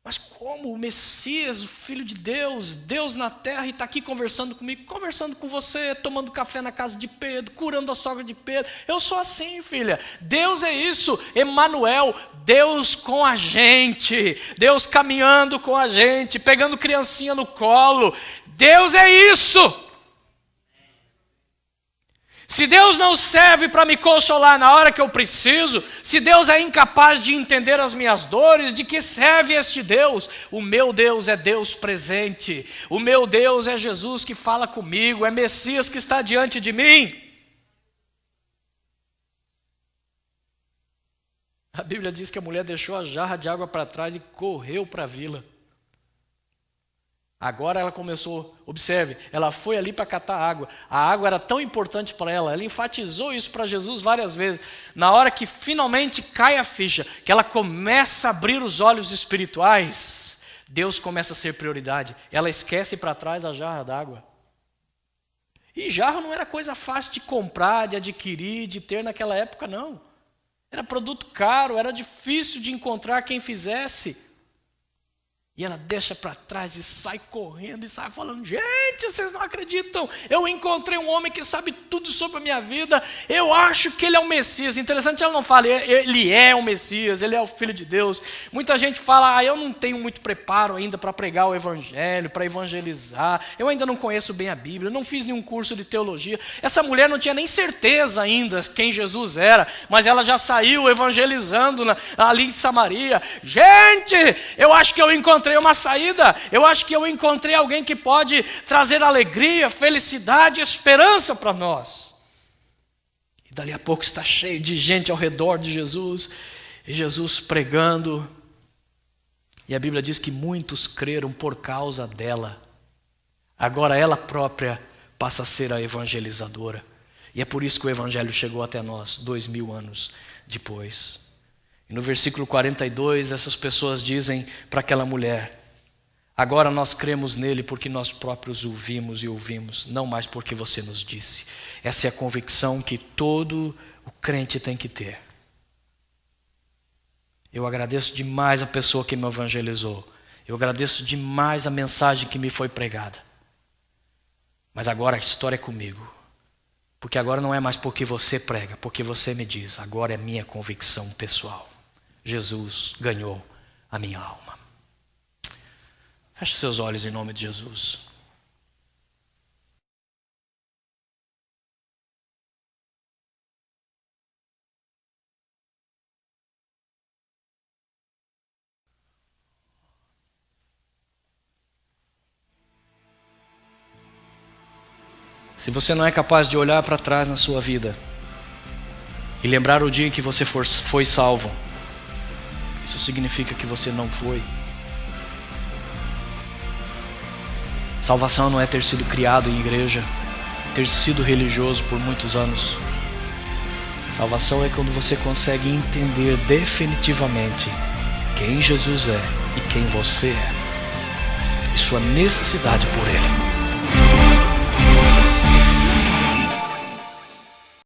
Mas como o Messias, o Filho de Deus, Deus na terra, e está aqui conversando comigo, conversando com você, tomando café na casa de Pedro, curando a sogra de Pedro. Eu sou assim, filha. Deus é isso, Emanuel, Deus com a gente, Deus caminhando com a gente, pegando criancinha no colo. Deus é isso. Se Deus não serve para me consolar na hora que eu preciso, se Deus é incapaz de entender as minhas dores, de que serve este Deus? O meu Deus é Deus presente, o meu Deus é Jesus que fala comigo, é Messias que está diante de mim. A Bíblia diz que a mulher deixou a jarra de água para trás e correu para a vila. Agora ela começou, observe, ela foi ali para catar água. A água era tão importante para ela enfatizou isso para Jesus várias vezes. Na hora que finalmente cai a ficha, que ela começa a abrir os olhos espirituais, Deus começa a ser prioridade. Ela esquece para trás a jarra d'água. E jarra não era coisa fácil de comprar, de adquirir, de ter naquela época, não. Era produto caro, era difícil de encontrar quem fizesse. E ela deixa para trás e sai correndo e sai falando, gente, vocês não acreditam, eu encontrei um homem que sabe tudo sobre a minha vida, eu acho que ele é o Messias. Interessante, ela não fala, ele é o Messias, ele é o Filho de Deus. Muita gente fala, eu não tenho muito preparo ainda para pregar o Evangelho, para evangelizar, eu ainda não conheço bem a Bíblia, não fiz nenhum curso de teologia. Essa mulher não tinha nem certeza ainda quem Jesus era, mas ela já saiu evangelizando ali em Samaria. Gente, eu acho que eu encontrei uma saída, eu acho que eu encontrei alguém que pode trazer alegria, felicidade, esperança para nós. E dali a pouco está cheio de gente ao redor de Jesus, e Jesus pregando, e a Bíblia diz que muitos creram por causa dela. Agora ela própria passa a ser a evangelizadora. E é por isso que o Evangelho chegou até nós, 2000 anos depois. E no versículo 42, essas pessoas dizem para aquela mulher: agora nós cremos nele porque nós próprios o vimos e ouvimos, não mais porque você nos disse. Essa é a convicção que todo o crente tem que ter. Eu agradeço demais a pessoa que me evangelizou. Eu agradeço demais a mensagem que me foi pregada. Mas agora a história é comigo. Porque agora não é mais porque você prega, porque você me diz. Agora é minha convicção pessoal. Jesus ganhou a minha alma. Feche seus olhos em nome de Jesus. Se você não é capaz de olhar para trás na sua vida e lembrar o dia em que você foi salvo, isso significa que você não foi. Salvação não é ter sido criado em igreja, ter sido religioso por muitos anos. Salvação é quando você consegue entender definitivamente quem Jesus é e quem você é, e sua necessidade por Ele.